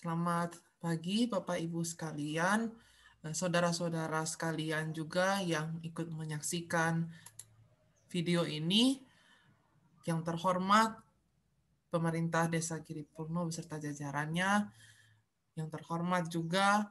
Selamat pagi Bapak Ibu sekalian, saudara-saudara sekalian juga yang ikut menyaksikan video ini. Yang terhormat pemerintah Desa Giripurno beserta jajarannya, yang terhormat juga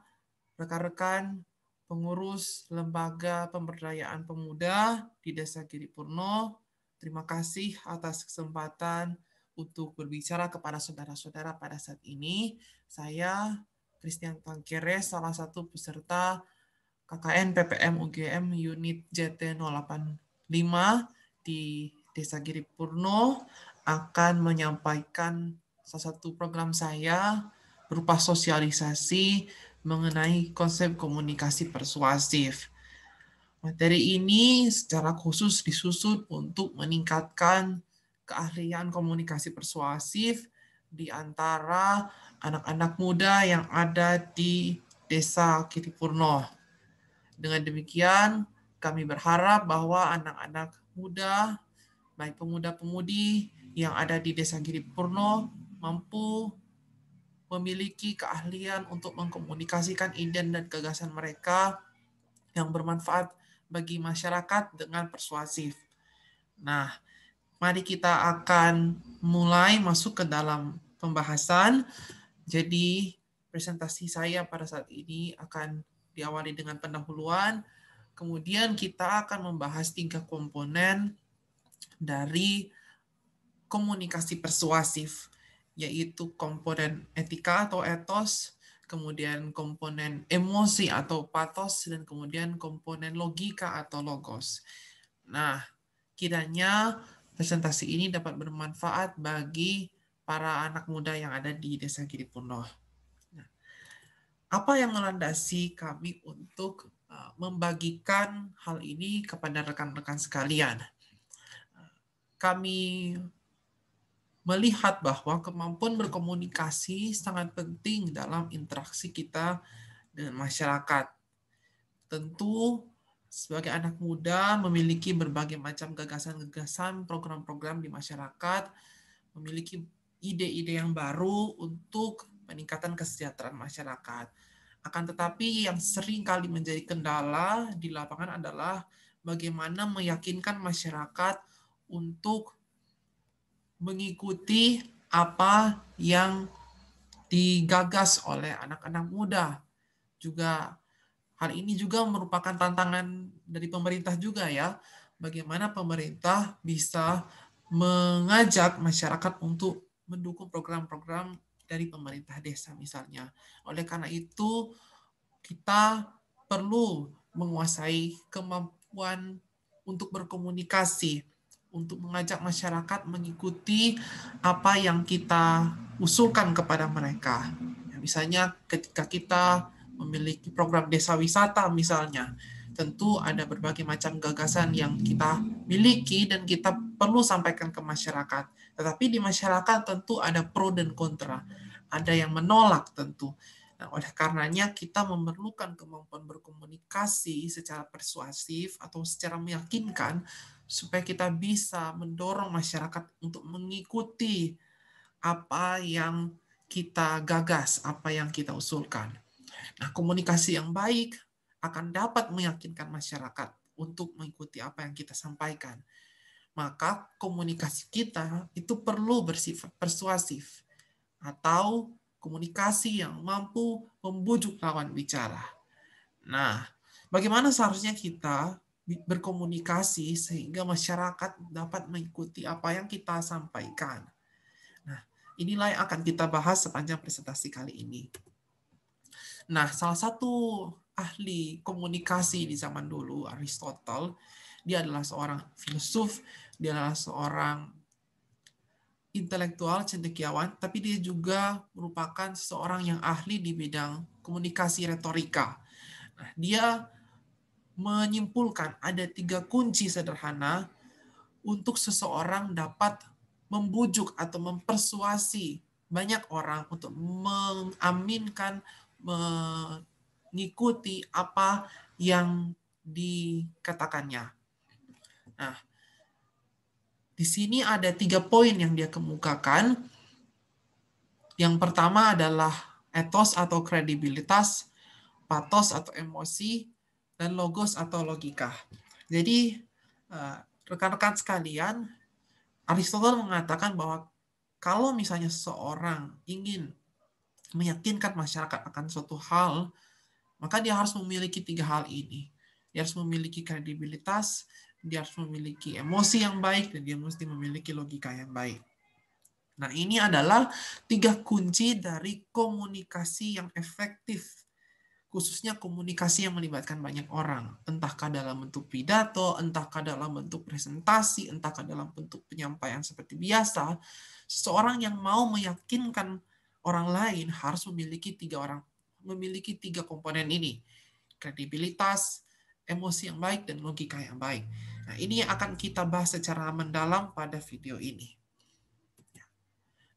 rekan-rekan pengurus Lembaga Pemberdayaan Pemuda di Desa Giripurno. Terima kasih atas kesempatan untuk berbicara kepada saudara-saudara pada saat ini. Saya Christian Tangkere, salah satu peserta KKN PPM UGM Unit JT085 di Desa Giripurno, akan menyampaikan salah satu program saya berupa sosialisasi mengenai konsep komunikasi persuasif. Materi ini secara khusus disusun untuk meningkatkan keahlian komunikasi persuasif di antara anak-anak muda yang ada di Desa Giripurno. Dengan demikian, kami berharap bahwa anak-anak muda, baik pemuda-pemudi yang ada di Desa Giripurno, mampu memiliki keahlian untuk mengkomunikasikan ide dan gagasan mereka yang bermanfaat bagi masyarakat dengan persuasif. Nah, mari kita akan mulai masuk ke dalam pembahasan. Jadi, presentasi saya pada saat ini akan diawali dengan pendahuluan. Kemudian kita akan membahas 3 komponen dari komunikasi persuasif, yaitu komponen etika atau etos, kemudian komponen emosi atau patos, dan kemudian komponen logika atau logos. Nah, kiranya presentasi ini dapat bermanfaat bagi para anak muda yang ada di Desa Giripurno. Nah, apa yang melandasi kami untuk membagikan hal ini kepada rekan-rekan sekalian? Kami melihat bahwa kemampuan berkomunikasi sangat penting dalam interaksi kita dengan masyarakat. Tentu sebagai anak muda memiliki berbagai macam gagasan-gagasan, program-program di masyarakat, memiliki ide-ide yang baru untuk peningkatan kesejahteraan masyarakat. Akan tetapi yang sering kali menjadi kendala di lapangan adalah bagaimana meyakinkan masyarakat untuk mengikuti apa yang digagas oleh anak-anak muda. Juga hal ini juga merupakan tantangan dari pemerintah juga ya. Bagaimana pemerintah bisa mengajak masyarakat untuk mendukung program-program dari pemerintah desa misalnya. Oleh karena itu, kita perlu menguasai kemampuan untuk berkomunikasi, untuk mengajak masyarakat mengikuti apa yang kita usulkan kepada mereka. Misalnya ketika kita memiliki program desa wisata misalnya, tentu ada berbagai macam gagasan yang kita miliki dan kita perlu sampaikan ke masyarakat. Tetapi di masyarakat tentu ada pro dan kontra. Ada yang menolak tentu. Nah, oleh karenanya kita memerlukan kemampuan berkomunikasi secara persuasif atau secara meyakinkan supaya kita bisa mendorong masyarakat untuk mengikuti apa yang kita gagas, apa yang kita usulkan. Nah, komunikasi yang baik akan dapat meyakinkan masyarakat untuk mengikuti apa yang kita sampaikan. Maka komunikasi kita itu perlu bersifat persuasif atau komunikasi yang mampu membujuk lawan bicara. Nah, bagaimana seharusnya kita berkomunikasi sehingga masyarakat dapat mengikuti apa yang kita sampaikan? Nah, inilah yang akan kita bahas sepanjang presentasi kali ini. Nah, salah satu ahli komunikasi di zaman dulu, Aristotle, dia adalah seorang filsuf, dia adalah seorang intelektual, cendekiawan, tapi dia juga merupakan seorang yang ahli di bidang komunikasi retorika. Nah, dia menyimpulkan ada 3 kunci sederhana untuk seseorang dapat membujuk atau mempersuasi banyak orang untuk mengaminkan, mengikuti apa yang dikatakannya. Nah, di sini ada 3 poin yang dia kemukakan. Yang pertama adalah etos atau kredibilitas, pathos atau emosi, dan logos atau logika. Jadi rekan-rekan sekalian, Aristoteles mengatakan bahwa kalau misalnya seseorang ingin meyakinkan masyarakat akan suatu hal, maka dia harus memiliki 3 hal ini. Dia harus memiliki kredibilitas, dia harus memiliki emosi yang baik, dan dia mesti memiliki logika yang baik. Nah, ini adalah 3 kunci dari komunikasi yang efektif, khususnya komunikasi yang melibatkan banyak orang. Entahkah dalam bentuk pidato, entahkah dalam bentuk presentasi, entahkah dalam bentuk penyampaian seperti biasa. Seseorang yang mau meyakinkan orang lain harus memiliki 3 komponen ini. Kredibilitas, emosi yang baik, dan logika yang baik. Nah, ini yang akan kita bahas secara mendalam pada video ini.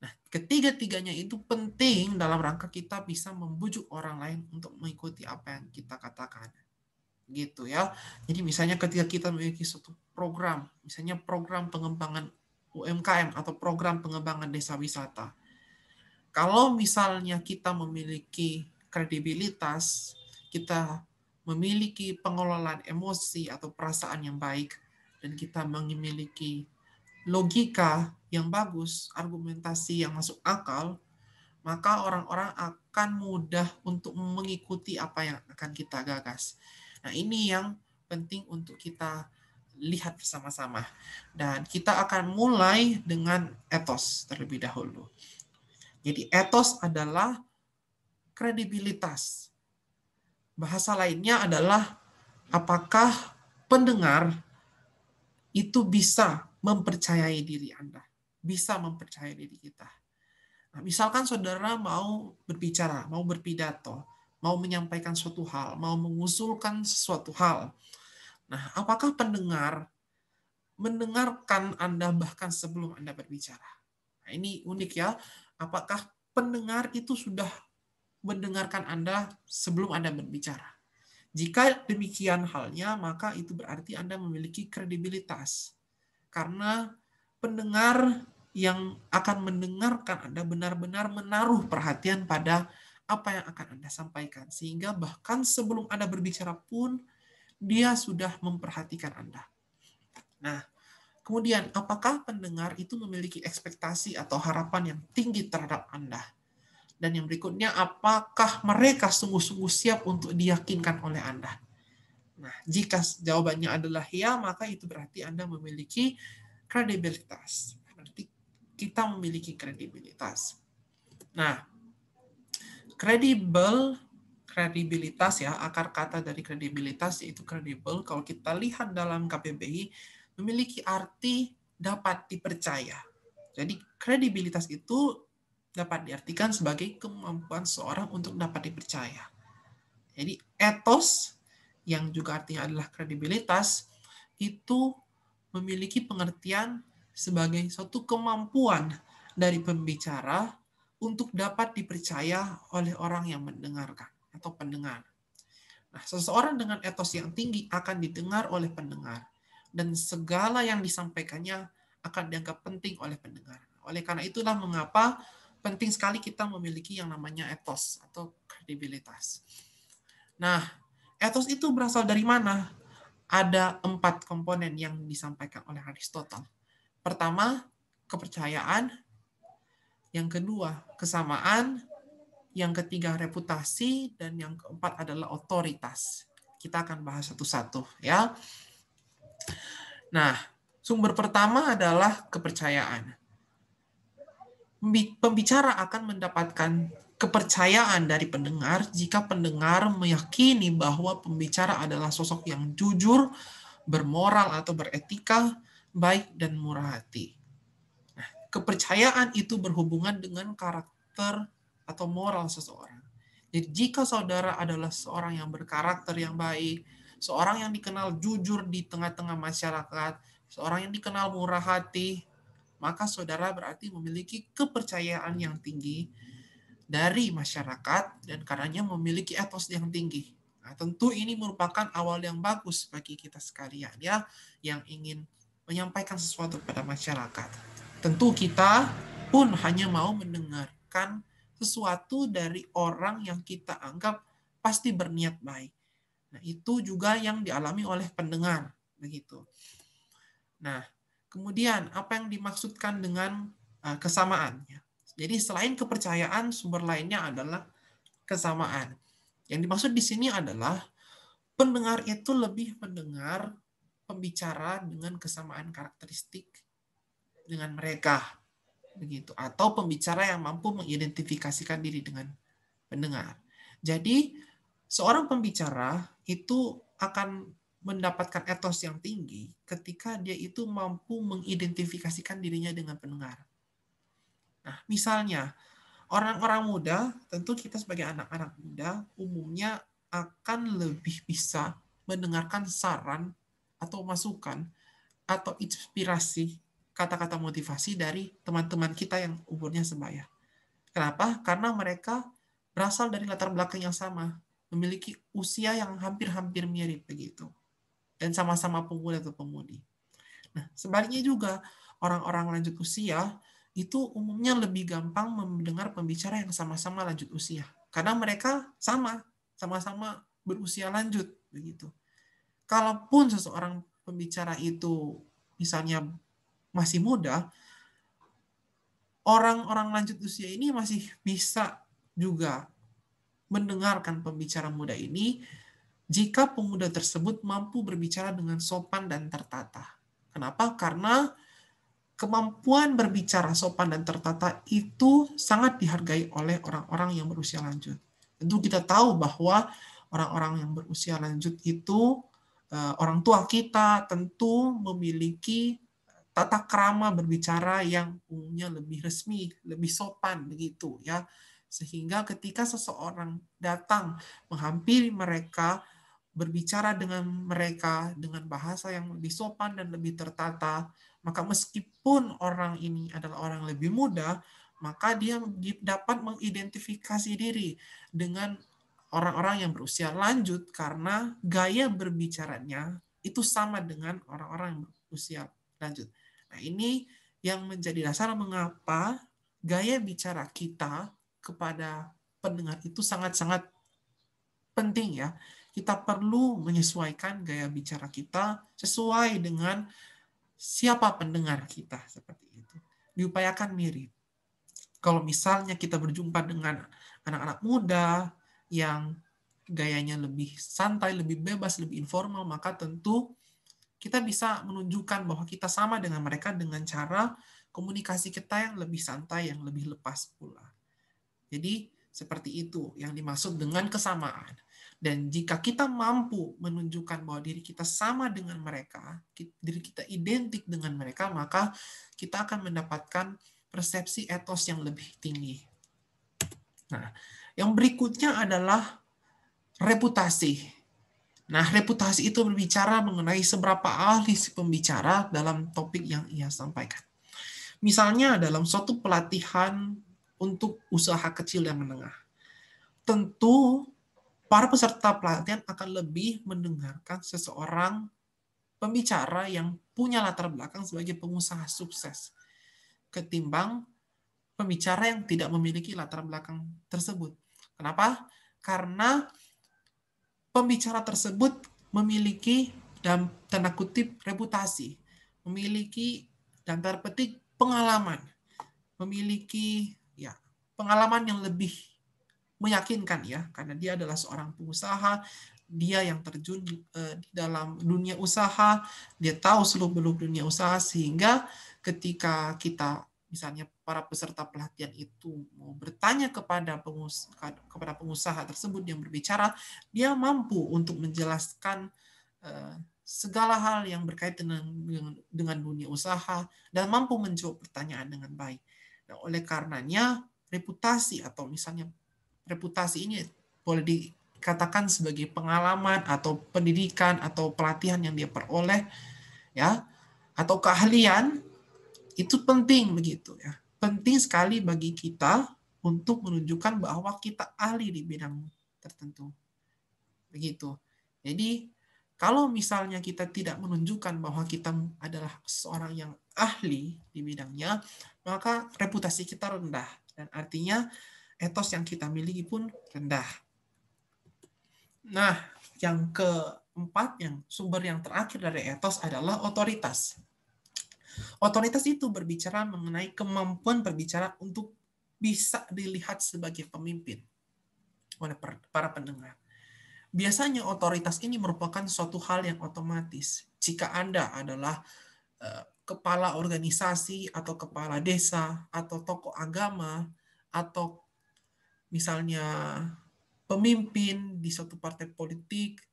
Nah, ketiga-tiganya itu penting dalam rangka kita bisa membujuk orang lain untuk mengikuti apa yang kita katakan. Gitu ya. Jadi misalnya ketika kita memiliki suatu program, misalnya program pengembangan UMKM atau program pengembangan desa wisata. Kalau misalnya kita memiliki kredibilitas, kita memiliki pengelolaan emosi atau perasaan yang baik, dan kita memiliki logika yang bagus, argumentasi yang masuk akal, maka orang-orang akan mudah untuk mengikuti apa yang akan kita gagas. Nah, ini yang penting untuk kita lihat bersama-sama. Dan kita akan mulai dengan etos terlebih dahulu. Jadi etos adalah kredibilitas. Bahasa lainnya adalah apakah pendengar itu bisa mempercayai diri Anda, bisa mempercayai diri kita. Nah, misalkan saudara mau berbicara, mau berpidato, mau menyampaikan suatu hal, mau mengusulkan sesuatu hal. Nah, apakah pendengar mendengarkan Anda bahkan sebelum Anda berbicara? Nah, ini unik ya. Apakah pendengar itu sudah mendengarkan Anda sebelum Anda berbicara? Jika demikian halnya, maka itu berarti Anda memiliki kredibilitas. Karena pendengar yang akan mendengarkan Anda benar-benar menaruh perhatian pada apa yang akan Anda sampaikan. Sehingga bahkan sebelum Anda berbicara pun, dia sudah memperhatikan Anda. Nah, kemudian apakah pendengar itu memiliki ekspektasi atau harapan yang tinggi terhadap Anda? Dan yang berikutnya, apakah mereka sungguh-sungguh siap untuk diyakinkan oleh Anda? Nah, jika jawabannya adalah ya, maka itu berarti Anda memiliki kredibilitas. Berarti kita memiliki kredibilitas. Nah, kredibilitas ya, akar kata dari kredibilitas yaitu kredibel. Kalau kita lihat dalam KBBI, memiliki arti dapat dipercaya. Jadi kredibilitas itu dapat diartikan sebagai kemampuan seorang untuk dapat dipercaya. Jadi etos, yang juga artinya adalah kredibilitas, itu memiliki pengertian sebagai suatu kemampuan dari pembicara untuk dapat dipercaya oleh orang yang mendengarkan atau pendengar. Nah, seseorang dengan etos yang tinggi akan didengar oleh pendengar, dan segala yang disampaikannya akan dianggap penting oleh pendengar. Oleh karena itulah mengapa penting sekali kita memiliki yang namanya etos atau kredibilitas. Nah, etos itu berasal dari mana? Ada 4 komponen yang disampaikan oleh Aristoteles. Pertama, kepercayaan. Yang kedua, kesamaan. Yang ketiga, reputasi. Dan yang keempat adalah otoritas. Kita akan bahas satu-satu ya. Nah, sumber pertama adalah kepercayaan. Pembicara akan mendapatkan kepercayaan dari pendengar jika pendengar meyakini bahwa pembicara adalah sosok yang jujur, bermoral atau beretika, baik dan murah hati. Nah, kepercayaan itu berhubungan dengan karakter atau moral seseorang. Jadi jika saudara adalah seorang yang berkarakter yang baik, seorang yang dikenal jujur di tengah-tengah masyarakat, seorang yang dikenal murah hati, maka saudara berarti memiliki kepercayaan yang tinggi dari masyarakat dan karenanya memiliki etos yang tinggi. Nah, tentu ini merupakan awal yang bagus bagi kita sekalian ya, yang ingin menyampaikan sesuatu pada masyarakat. Tentu kita pun hanya mau mendengarkan sesuatu dari orang yang kita anggap pasti berniat baik. Nah, itu juga yang dialami oleh pendengar, begitu. Nah, kemudian apa yang dimaksudkan dengan kesamaan? Jadi selain kepercayaan, sumber lainnya adalah kesamaan. Yang dimaksud di sini adalah pendengar itu lebih mendengar pembicara dengan kesamaan karakteristik dengan mereka, begitu. Atau pembicara yang mampu mengidentifikasikan diri dengan pendengar. Jadi seorang pembicara itu akan mendapatkan etos yang tinggi ketika dia itu mampu mengidentifikasikan dirinya dengan pendengar. Nah, misalnya orang-orang muda, tentu kita sebagai anak-anak muda umumnya akan lebih bisa mendengarkan saran atau masukan atau inspirasi kata-kata motivasi dari teman-teman kita yang umurnya sebaya. Kenapa? Karena mereka berasal dari latar belakang yang sama, memiliki usia yang hampir-hampir mirip begitu, dan sama-sama pemuda atau pemudi. Nah, sebaliknya juga orang-orang lanjut usia itu umumnya lebih gampang mendengar pembicara yang sama-sama lanjut usia, karena mereka sama-sama berusia lanjut begitu. Kalaupun seseorang pembicara itu misalnya masih muda, orang-orang lanjut usia ini masih bisa juga mendengarkan pembicara muda ini jika pemuda tersebut mampu berbicara dengan sopan dan tertata. Kenapa? Karena kemampuan berbicara sopan dan tertata itu sangat dihargai oleh orang-orang yang berusia lanjut. Tentu kita tahu bahwa orang-orang yang berusia lanjut itu orang tua kita tentu memiliki tata krama berbicara yang umumnya lebih resmi, lebih sopan begitu ya. Sehingga ketika seseorang datang menghampiri mereka, berbicara dengan mereka dengan bahasa yang lebih sopan dan lebih tertata, maka meskipun orang ini adalah orang lebih muda, maka dia dapat mengidentifikasi diri dengan orang-orang yang berusia lanjut karena gaya berbicaranya itu sama dengan orang-orang yang berusia lanjut. Nah, ini yang menjadi dasar mengapa gaya bicara kita kepada pendengar itu sangat-sangat penting ya. Kita perlu menyesuaikan gaya bicara kita sesuai dengan siapa pendengar kita, seperti itu. Diupayakan mirip. Kalau misalnya kita berjumpa dengan anak-anak muda yang gayanya lebih santai, lebih bebas, lebih informal, maka tentu kita bisa menunjukkan bahwa kita sama dengan mereka dengan cara komunikasi kita yang lebih santai, yang lebih lepas pula. Jadi seperti itu yang dimaksud dengan kesamaan. Dan jika kita mampu menunjukkan bahwa diri kita sama dengan mereka, diri kita identik dengan mereka, maka kita akan mendapatkan persepsi etos yang lebih tinggi. Nah, yang berikutnya adalah reputasi. Nah, reputasi itu berbicara mengenai seberapa ahli si pembicara dalam topik yang ia sampaikan. Misalnya dalam suatu pelatihan untuk usaha kecil dan menengah. Tentu para peserta pelatihan akan lebih mendengarkan seseorang pembicara yang punya latar belakang sebagai pengusaha sukses ketimbang pembicara yang tidak memiliki latar belakang tersebut. Kenapa? Karena pembicara tersebut memiliki dalam tanda kutip reputasi, memiliki dalam tanda petik pengalaman, memiliki ya pengalaman yang lebih meyakinkan ya, karena dia adalah seorang pengusaha, dia yang terjun di dalam dunia usaha, dia tahu seluk-beluk dunia usaha, sehingga ketika kita misalnya para peserta pelatihan itu mau bertanya kepada pengusaha tersebut yang berbicara, dia mampu untuk menjelaskan segala hal yang berkaitan dengan dunia usaha dan mampu menjawab pertanyaan dengan baik. Nah, oleh karenanya reputasi atau misalnya reputasi ini boleh dikatakan sebagai pengalaman atau pendidikan atau pelatihan yang dia peroleh ya atau keahlian itu penting begitu ya. Penting sekali bagi kita untuk menunjukkan bahwa kita ahli di bidang tertentu. Begitu. Jadi kalau misalnya kita tidak menunjukkan bahwa kita adalah seorang yang ahli di bidangnya, maka reputasi kita rendah dan artinya etos yang kita miliki pun rendah. Nah, yang keempat, yang sumber yang terakhir dari etos adalah otoritas. Otoritas itu berbicara mengenai kemampuan berbicara untuk bisa dilihat sebagai pemimpin oleh para pendengar. Biasanya otoritas ini merupakan suatu hal yang otomatis. Jika Anda adalah kepala organisasi atau kepala desa atau tokoh agama atau misalnya pemimpin di suatu partai politik,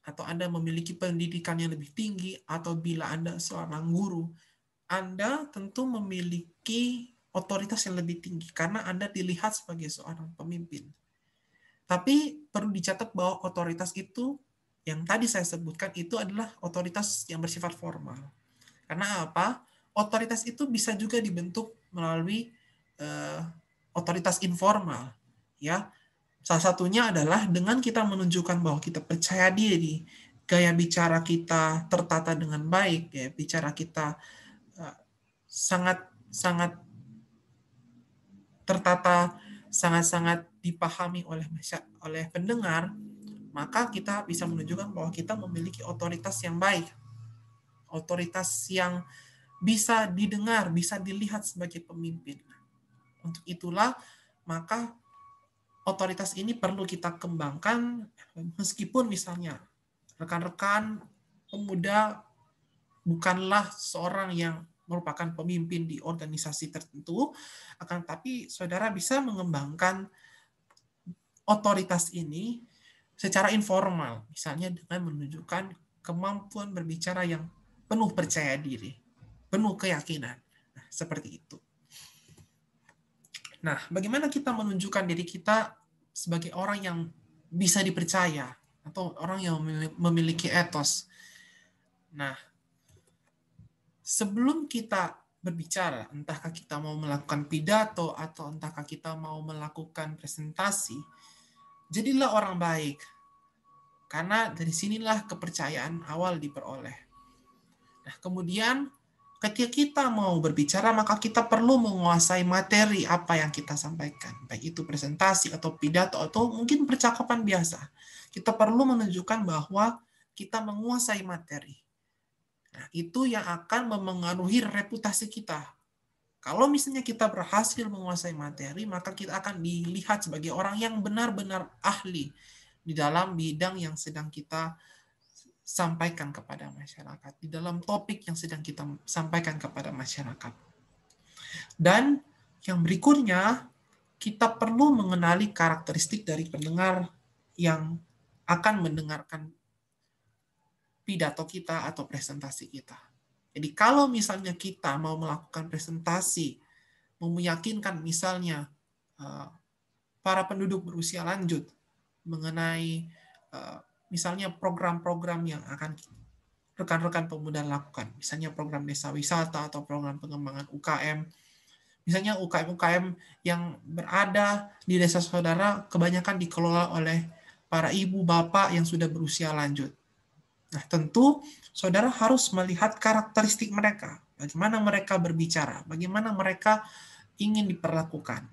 atau Anda memiliki pendidikan yang lebih tinggi, atau bila Anda seorang guru, Anda tentu memiliki otoritas yang lebih tinggi karena Anda dilihat sebagai seorang pemimpin. Tapi perlu dicatat bahwa otoritas itu yang tadi saya sebutkan itu adalah otoritas yang bersifat formal. Karena apa? Otoritas itu bisa juga dibentuk melalui otoritas informal, ya. Salah satunya adalah dengan kita menunjukkan bahwa kita percaya diri, gaya bicara kita tertata dengan baik, gaya bicara kita sangat tertata, sangat dipahami oleh pendengar, maka kita bisa menunjukkan bahwa kita memiliki otoritas yang baik, otoritas yang bisa didengar, bisa dilihat sebagai pemimpin. Untuk itulah, maka otoritas ini perlu kita kembangkan, meskipun misalnya rekan-rekan pemuda bukanlah seorang yang merupakan pemimpin di organisasi tertentu, akan tapi saudara bisa mengembangkan otoritas ini secara informal, misalnya dengan menunjukkan kemampuan berbicara yang penuh percaya diri, penuh keyakinan. Nah, seperti itu. Nah, bagaimana kita menunjukkan diri kita sebagai orang yang bisa dipercaya atau orang yang memiliki etos? Nah, sebelum kita berbicara, entahkah kita mau melakukan pidato atau entahkah kita mau melakukan presentasi, jadilah orang baik. Karena dari sinilah kepercayaan awal diperoleh. Nah, kemudian ketika kita mau berbicara, maka kita perlu menguasai materi apa yang kita sampaikan. Baik itu presentasi atau pidato atau mungkin percakapan biasa. Kita perlu menunjukkan bahwa kita menguasai materi. Nah, itu yang akan memengaruhi reputasi kita. Kalau misalnya kita berhasil menguasai materi, maka kita akan dilihat sebagai orang yang benar-benar ahli di dalam bidang yang sedang kita sampaikan kepada masyarakat, di dalam topik yang sedang kita sampaikan kepada masyarakat. Dan yang berikutnya, kita perlu mengenali karakteristik dari pendengar yang akan mendengarkan pidato kita atau presentasi kita. Jadi kalau misalnya kita mau melakukan presentasi, mau meyakinkan misalnya para penduduk berusia lanjut mengenai misalnya program-program yang akan rekan-rekan pemuda lakukan, misalnya program desa wisata atau program pengembangan UKM. Misalnya UKM-UKM yang berada di desa saudara kebanyakan dikelola oleh para ibu bapak yang sudah berusia lanjut. Nah, tentu saudara harus melihat karakteristik mereka, bagaimana mereka berbicara, bagaimana mereka ingin diperlakukan.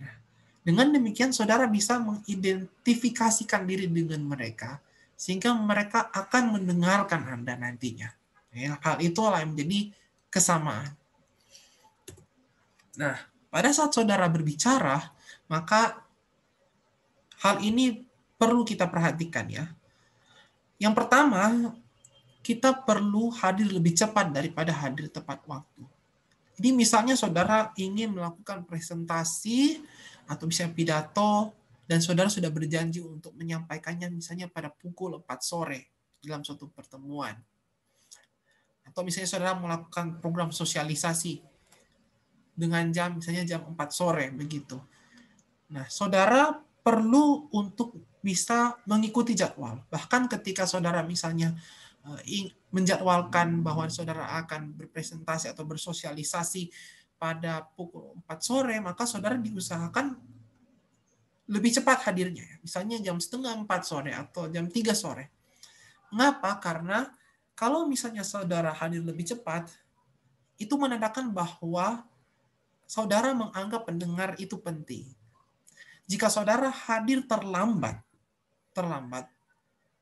Dengan demikian, saudara bisa mengidentifikasikan diri dengan mereka, sehingga mereka akan mendengarkan Anda nantinya. Ya, hal itulah yang menjadi kesamaan. Nah, pada saat saudara berbicara, maka hal ini perlu kita perhatikan ya. Yang pertama, kita perlu hadir lebih cepat daripada hadir tepat waktu. Jadi misalnya saudara ingin melakukan presentasi atau misalnya pidato dan saudara sudah berjanji untuk menyampaikannya misalnya pada pukul 4 sore dalam suatu pertemuan. Atau misalnya saudara melakukan program sosialisasi dengan jam misalnya jam 4 sore begitu. Nah, saudara perlu untuk bisa mengikuti jadwal. Bahkan ketika saudara misalnya menjadwalkan bahwa saudara akan berpresentasi atau bersosialisasi pada pukul 4 sore, maka saudara diusahakan lebih cepat hadirnya. Misalnya jam setengah 4 sore atau jam 3 sore. Mengapa? Karena kalau misalnya saudara hadir lebih cepat, itu menandakan bahwa saudara menganggap pendengar itu penting. Jika saudara hadir terlambat,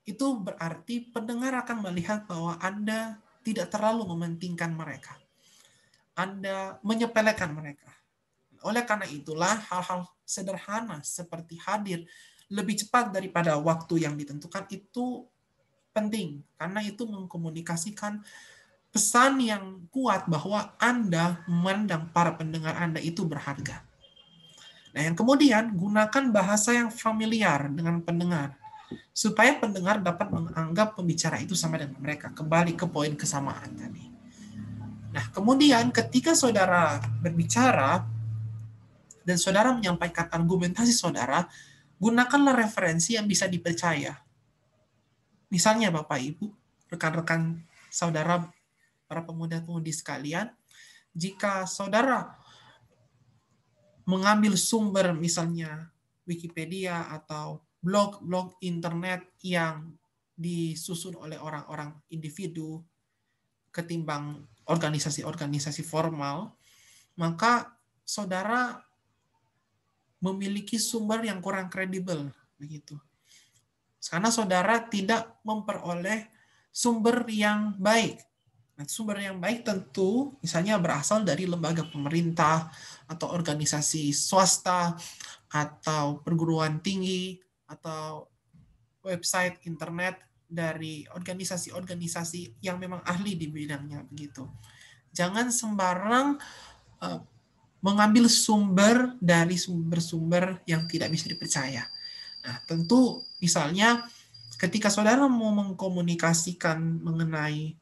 itu berarti pendengar akan melihat bahwa Anda tidak terlalu mementingkan mereka. Anda menyepelekan mereka. Oleh karena itulah hal-hal sederhana seperti hadir lebih cepat daripada waktu yang ditentukan itu penting, karena itu mengkomunikasikan pesan yang kuat bahwa Anda memandang para pendengar Anda itu berharga. Nah, yang kemudian gunakan bahasa yang familiar dengan pendengar supaya pendengar dapat menganggap pembicara itu sama dengan mereka. Kembali ke poin kesamaan tadi. Nah, kemudian ketika saudara berbicara dan saudara menyampaikan argumentasi saudara, gunakanlah referensi yang bisa dipercaya. Misalnya Bapak Ibu, rekan-rekan saudara, para pemuda-pemudi sekalian, jika saudara mengambil sumber misalnya Wikipedia atau blog-blog internet yang disusun oleh orang-orang individu ketimbang organisasi-organisasi formal, maka saudara memiliki sumber yang kurang kredibel begitu. Karena saudara tidak memperoleh sumber yang baik. Nah, sumber yang baik tentu misalnya berasal dari lembaga pemerintah atau organisasi swasta atau perguruan tinggi atau website internet dari organisasi-organisasi yang memang ahli di bidangnya begitu. Jangan sembarang mengambil sumber dari sumber-sumber yang tidak bisa dipercaya. Nah, tentu misalnya ketika saudara mau mengkomunikasikan mengenai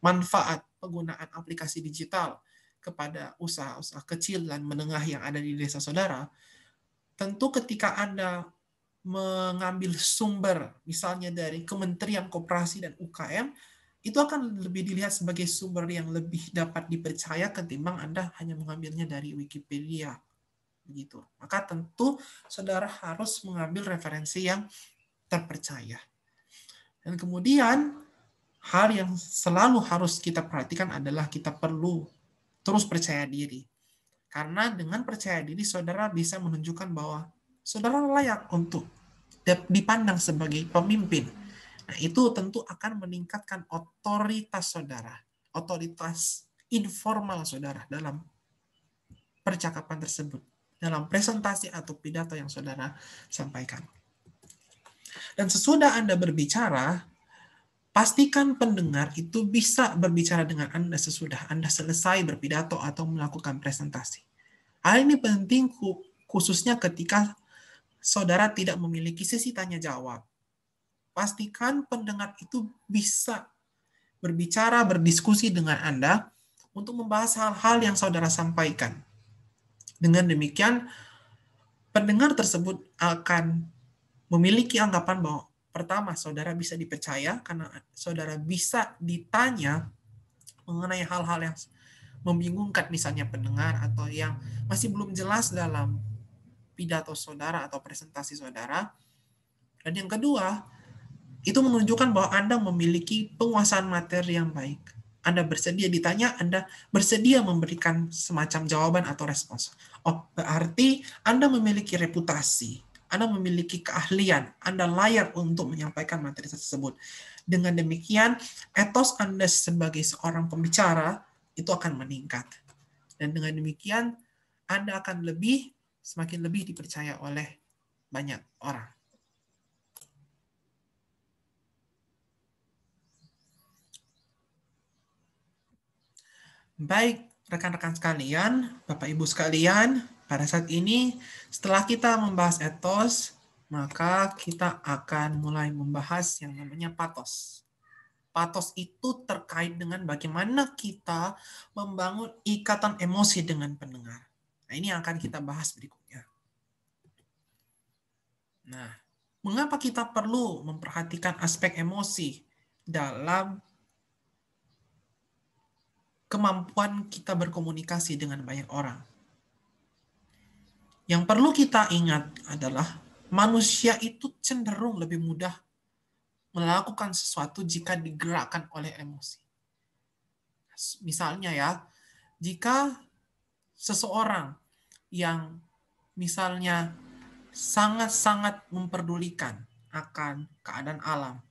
manfaat penggunaan aplikasi digital kepada usaha-usaha kecil dan menengah yang ada di desa saudara, tentu ketika Anda mengambil sumber misalnya dari Kementerian Koperasi dan UKM, itu akan lebih dilihat sebagai sumber yang lebih dapat dipercaya ketimbang Anda hanya mengambilnya dari Wikipedia. Begitu. Maka tentu saudara harus mengambil referensi yang terpercaya. Dan kemudian hal yang selalu harus kita perhatikan adalah kita perlu terus percaya diri. Karena dengan percaya diri saudara bisa menunjukkan bahwa saudara layak untuk dipandang sebagai pemimpin. Nah, itu tentu akan meningkatkan otoritas saudara, otoritas informal saudara dalam percakapan tersebut, dalam presentasi atau pidato yang saudara sampaikan. Dan sesudah Anda berbicara, pastikan pendengar itu bisa berbicara dengan Anda sesudah Anda selesai berpidato atau melakukan presentasi. Hal ini penting khususnya ketika saudara tidak memiliki sesi tanya jawab. Pastikan pendengar itu bisa berbicara, berdiskusi dengan Anda untuk membahas hal-hal yang saudara sampaikan. Dengan demikian, pendengar tersebut akan memiliki anggapan bahwa pertama, saudara bisa dipercaya karena saudara bisa ditanya mengenai hal-hal yang membingungkan misalnya pendengar atau yang masih belum jelas dalam pidato saudara atau presentasi saudara. Dan yang kedua, itu menunjukkan bahwa Anda memiliki penguasaan materi yang baik. Anda bersedia ditanya, Anda bersedia memberikan semacam jawaban atau respons. Oh, berarti Anda memiliki reputasi, Anda memiliki keahlian, Anda layak untuk menyampaikan materi tersebut. Dengan demikian, etos Anda sebagai seorang pembicara itu akan meningkat. Dan dengan demikian, Anda akan semakin lebih dipercaya oleh banyak orang. Baik, rekan-rekan sekalian, Bapak Ibu sekalian, pada saat ini setelah kita membahas etos, maka kita akan mulai membahas yang namanya patos. Patos itu terkait dengan bagaimana kita membangun ikatan emosi dengan pendengar. Nah, ini yang akan kita bahas berikutnya. Nah, mengapa kita perlu memperhatikan aspek emosi dalam kemampuan kita berkomunikasi dengan banyak orang? Yang perlu kita ingat adalah manusia itu cenderung lebih mudah melakukan sesuatu jika digerakkan oleh emosi. Misalnya ya, jika seseorang yang misalnya sangat-sangat memperdulikan akan keadaan alam,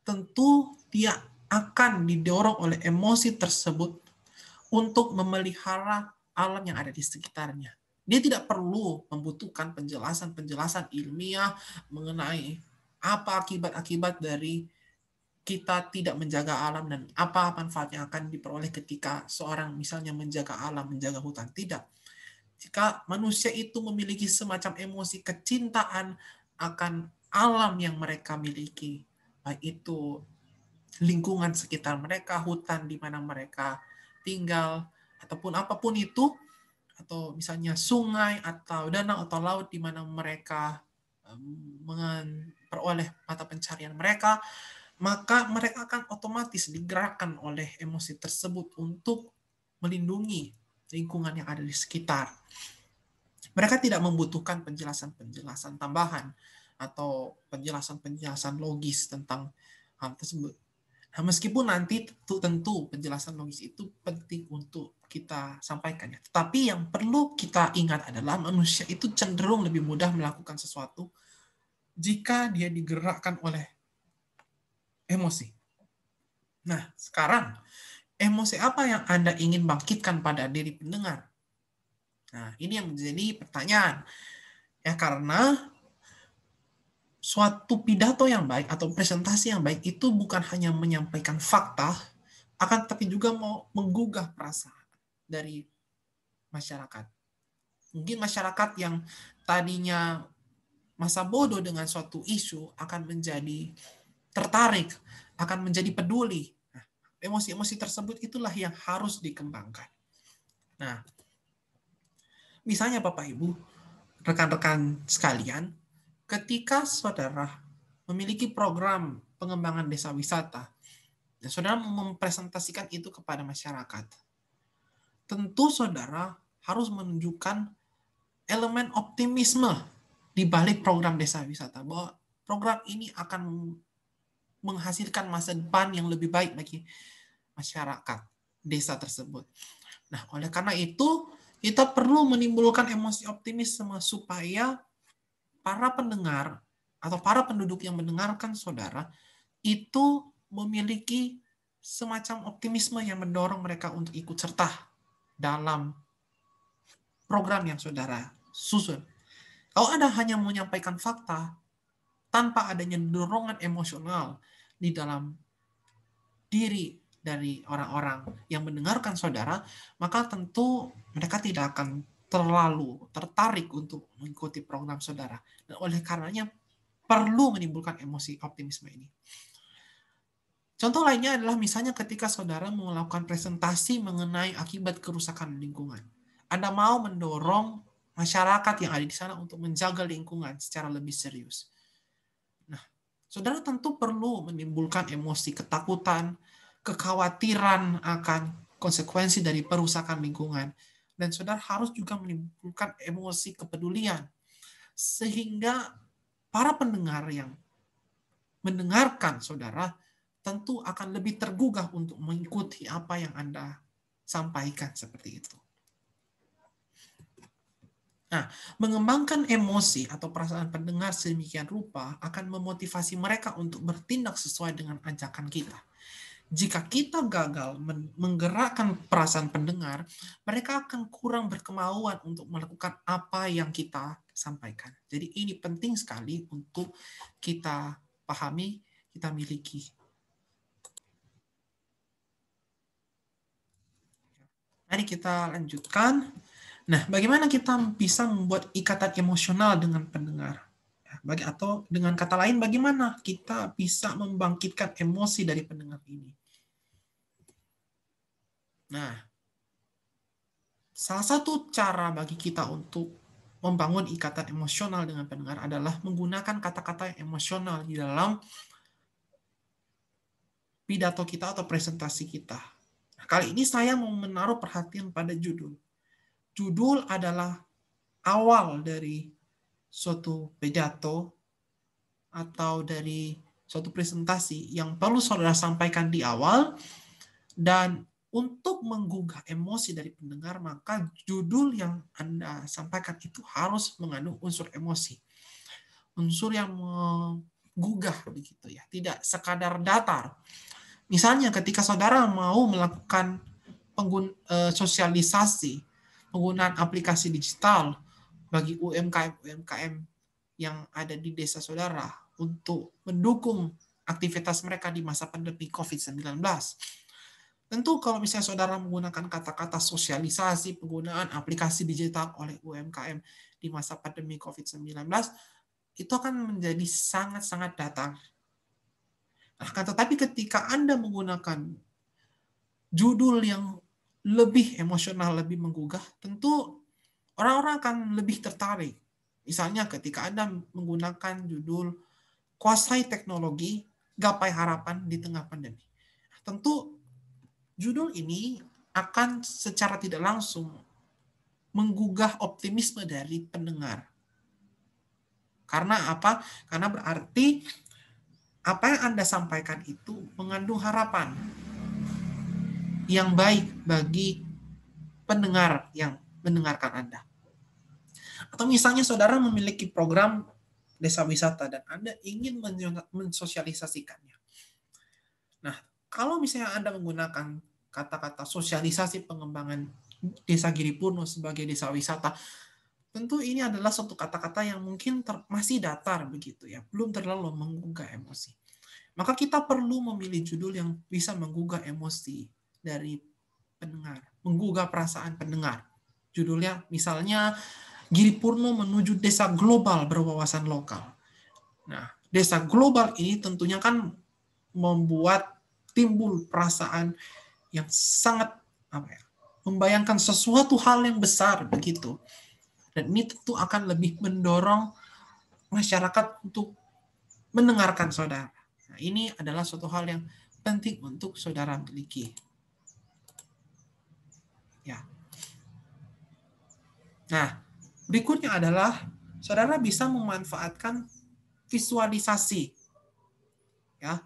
tentu dia akan didorong oleh emosi tersebut untuk memelihara alam yang ada di sekitarnya. Dia tidak perlu membutuhkan penjelasan-penjelasan ilmiah mengenai apa akibat-akibat dari kita tidak menjaga alam dan apa manfaat yang akan diperoleh ketika seorang misalnya menjaga alam, menjaga hutan. Tidak. Jika manusia itu memiliki semacam emosi kecintaan akan alam yang mereka miliki, baik itu lingkungan sekitar mereka, hutan di mana mereka tinggal, ataupun apapun itu, atau misalnya sungai atau danau atau laut di mana mereka memperoleh mata pencarian mereka, maka mereka akan otomatis digerakkan oleh emosi tersebut untuk melindungi lingkungan yang ada di sekitar. Mereka tidak membutuhkan penjelasan-penjelasan tambahan atau penjelasan-penjelasan logis tentang hal tersebut. Nah, meskipun nanti tentu penjelasan logis itu penting untuk kita sampaikan. Tetapi yang perlu kita ingat adalah manusia itu cenderung lebih mudah melakukan sesuatu jika dia digerakkan oleh emosi. Nah, sekarang emosi apa yang Anda ingin bangkitkan pada diri pendengar? Nah, ini yang menjadi pertanyaan. Ya, karena suatu pidato yang baik atau presentasi yang baik itu bukan hanya menyampaikan fakta, akan tapi juga mau menggugah perasaan dari masyarakat. Mungkin masyarakat yang tadinya masa bodoh dengan suatu isu akan menjadi tertarik, akan menjadi peduli. Nah, emosi-emosi tersebut itulah yang harus dikembangkan. Nah, misalnya Bapak Ibu, rekan-rekan sekalian, ketika saudara memiliki program pengembangan desa wisata, dan saudara mempresentasikan itu kepada masyarakat, tentu saudara harus menunjukkan elemen optimisme di balik program desa wisata, bahwa program ini akan menghasilkan masa depan yang lebih baik bagi masyarakat desa tersebut. Nah, oleh karena itu, kita perlu menimbulkan emosi optimisme supaya para pendengar atau para penduduk yang mendengarkan saudara itu memiliki semacam optimisme yang mendorong mereka untuk ikut serta dalam program yang saudara susun. Kalau Anda hanya menyampaikan fakta tanpa adanya dorongan emosional di dalam diri dari orang-orang yang mendengarkan saudara, maka tentu mereka tidak akan terlalu tertarik untuk mengikuti program saudara. Dan oleh karenanya perlu menimbulkan emosi optimisme ini. Contoh lainnya adalah misalnya ketika saudara melakukan presentasi mengenai akibat kerusakan lingkungan. Anda mau mendorong masyarakat yang ada di sana untuk menjaga lingkungan secara lebih serius. Nah, saudara tentu perlu menimbulkan emosi ketakutan, kekhawatiran akan konsekuensi dari perusakan lingkungan. Dan saudara harus juga menimbulkan emosi kepedulian. Sehingga para pendengar yang mendengarkan saudara tentu akan lebih tergugah untuk mengikuti apa yang Anda sampaikan seperti itu. Nah, mengembangkan emosi atau perasaan pendengar sedemikian rupa akan memotivasi mereka untuk bertindak sesuai dengan ajakan kita. Jika kita gagal menggerakkan perasaan pendengar, mereka akan kurang berkemauan untuk melakukan apa yang kita sampaikan. Jadi ini penting sekali untuk kita pahami, kita miliki. Mari kita lanjutkan. Nah, bagaimana kita bisa membuat ikatan emosional dengan pendengar? Atau dengan kata lain, bagaimana kita bisa membangkitkan emosi dari pendengar ini? Nah, salah satu cara bagi kita untuk membangun ikatan emosional dengan pendengar adalah menggunakan kata-kata yang emosional di dalam pidato kita atau presentasi kita. Nah, kali ini saya mau menaruh perhatian pada judul. Judul adalah awal dari suatu pidato atau dari suatu presentasi yang perlu saudara sampaikan di awal, dan untuk menggugah emosi dari pendengar, maka judul yang Anda sampaikan itu harus mengandung unsur emosi. Unsur yang menggugah begitu ya, tidak sekadar datar. Misalnya ketika saudara mau melakukan sosialisasi penggunaan aplikasi digital bagi UMKM yang ada di desa saudara untuk mendukung aktivitas mereka di masa pandemi COVID-19. Tentu kalau misalnya saudara menggunakan kata-kata sosialisasi penggunaan aplikasi digital oleh UMKM di masa pandemi COVID-19, itu akan menjadi sangat-sangat datar. Akan tetapi ketika Anda menggunakan judul yang lebih emosional, lebih menggugah, tentu orang-orang akan lebih tertarik. Misalnya ketika Anda menggunakan judul Kuasai Teknologi, Gapai Harapan di Tengah Pandemi. Tentu judul ini akan secara tidak langsung menggugah optimisme dari pendengar. Karena apa? Karena berarti apa yang Anda sampaikan itu mengandung harapan yang baik bagi pendengar yang mendengarkan Anda. Atau misalnya saudara memiliki program desa wisata dan Anda ingin mensosialisasikannya. Nah, kalau misalnya Anda menggunakan kata-kata sosialisasi pengembangan Desa Giripurno sebagai desa wisata, tentu ini adalah suatu kata-kata yang mungkin masih datar begitu ya, belum terlalu menggugah emosi. Maka kita perlu memilih judul yang bisa menggugah emosi dari pendengar, menggugah perasaan pendengar. Judulnya misalnya Giripurno menuju desa global berwawasan lokal. Nah, desa global ini tentunya kan membuat timbul perasaan yang sangat membayangkan sesuatu hal yang besar begitu. Dan ini tentu akan lebih mendorong masyarakat untuk mendengarkan saudara. Nah, ini adalah suatu hal yang penting untuk saudara miliki. Ya. Nah, berikutnya adalah saudara bisa memanfaatkan visualisasi. Ya.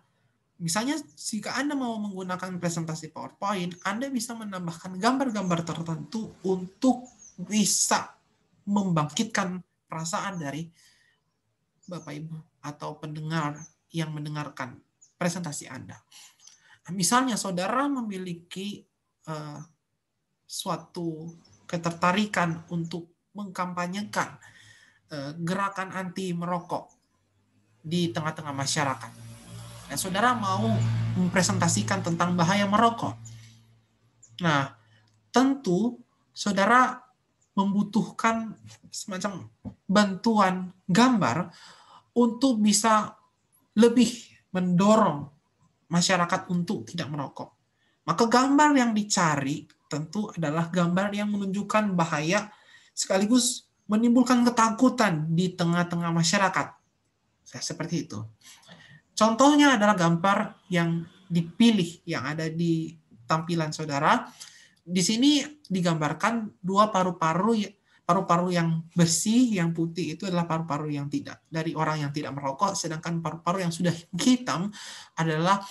Misalnya jika Anda mau menggunakan presentasi PowerPoint, Anda bisa menambahkan gambar-gambar tertentu untuk bisa membangkitkan perasaan dari Bapak Ibu atau pendengar yang mendengarkan presentasi Anda. Nah, misalnya saudara memiliki suatu ketertarikan untuk mengkampanyekan gerakan anti merokok di tengah-tengah masyarakat. Dan saudara mau mempresentasikan tentang bahaya merokok. Nah, tentu saudara membutuhkan semacam bantuan gambar untuk bisa lebih mendorong masyarakat untuk tidak merokok. Maka gambar yang dicari tentu adalah gambar yang menunjukkan bahaya sekaligus menimbulkan ketakutan di tengah-tengah masyarakat. Seperti itu. Contohnya adalah gambar yang dipilih yang ada di tampilan saudara. Di sini digambarkan dua paru-paru yang bersih, yang putih itu adalah paru-paru yang tidak dari orang yang tidak merokok, sedangkan paru-paru yang sudah hitam adalah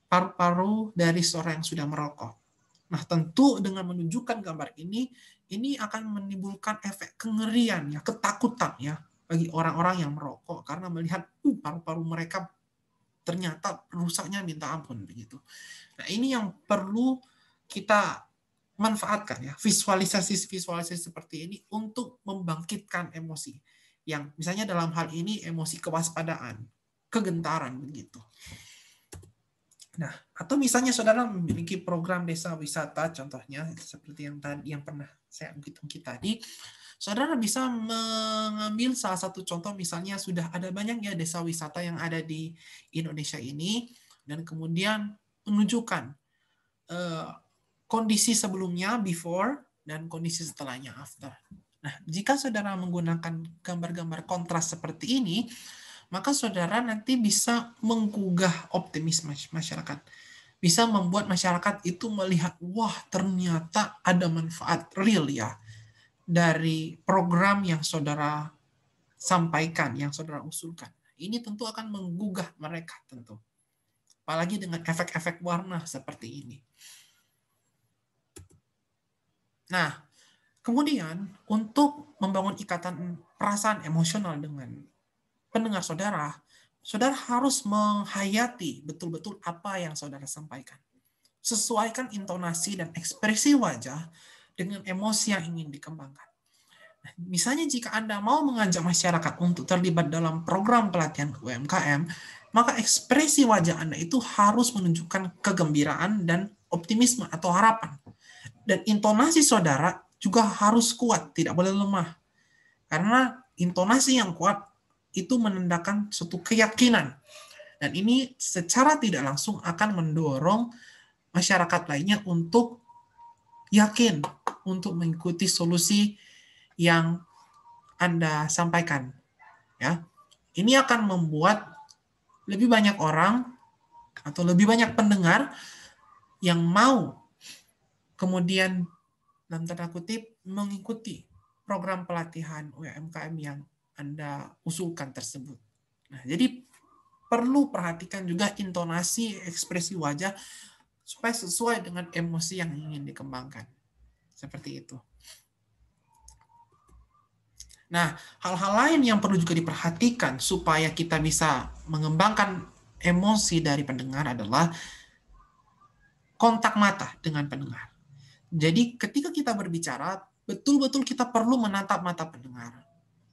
paru-paru dari seorang yang sudah merokok. Nah, tentu dengan menunjukkan gambar ini akan menimbulkan efek kengerian ya, ketakutan ya bagi orang-orang yang merokok karena melihat paru-paru mereka ternyata rusaknya minta ampun begitu. Nah, ini yang perlu kita manfaatkan ya, visualisasi seperti ini untuk membangkitkan emosi. Yang misalnya dalam hal ini emosi kewaspadaan, kegentaran begitu. Nah, atau misalnya saudara memiliki program desa wisata, contohnya seperti yang pernah saya ungkit tadi, saudara bisa mengambil salah satu contoh, misalnya sudah ada banyak ya desa wisata yang ada di Indonesia ini, dan kemudian menunjukkan kondisi sebelumnya before dan kondisi setelahnya after. Nah, jika saudara menggunakan gambar-gambar kontras seperti ini, maka saudara nanti bisa menggugah optimisme masyarakat. Bisa membuat masyarakat itu melihat, wah ternyata ada manfaat real ya dari program yang saudara sampaikan, yang saudara usulkan. Ini tentu akan menggugah mereka tentu. Apalagi dengan efek-efek warna seperti ini. Nah, kemudian untuk membangun ikatan perasaan emosional dengan pendengar saudara, saudara harus menghayati betul-betul apa yang saudara sampaikan. Sesuaikan intonasi dan ekspresi wajah dengan emosi yang ingin dikembangkan. Misalnya jika Anda mau mengajak masyarakat untuk terlibat dalam program pelatihan UMKM, maka ekspresi wajah Anda itu harus menunjukkan kegembiraan dan optimisme atau harapan. Dan intonasi saudara juga harus kuat, tidak boleh lemah. Karena intonasi yang kuat itu menandakan suatu keyakinan. Dan ini secara tidak langsung akan mendorong masyarakat lainnya untuk yakin untuk mengikuti solusi yang Anda sampaikan. Ya, ini akan membuat lebih banyak orang atau lebih banyak pendengar yang mau kemudian dalam tanda kutip mengikuti program pelatihan UMKM yang Anda usulkan tersebut. Nah, jadi perlu perhatikan juga intonasi, ekspresi wajah supaya sesuai dengan emosi yang ingin dikembangkan. Seperti itu. Nah, hal-hal lain yang perlu juga diperhatikan supaya kita bisa mengembangkan emosi dari pendengar adalah kontak mata dengan pendengar. Jadi ketika kita berbicara, betul-betul kita perlu menatap mata pendengar.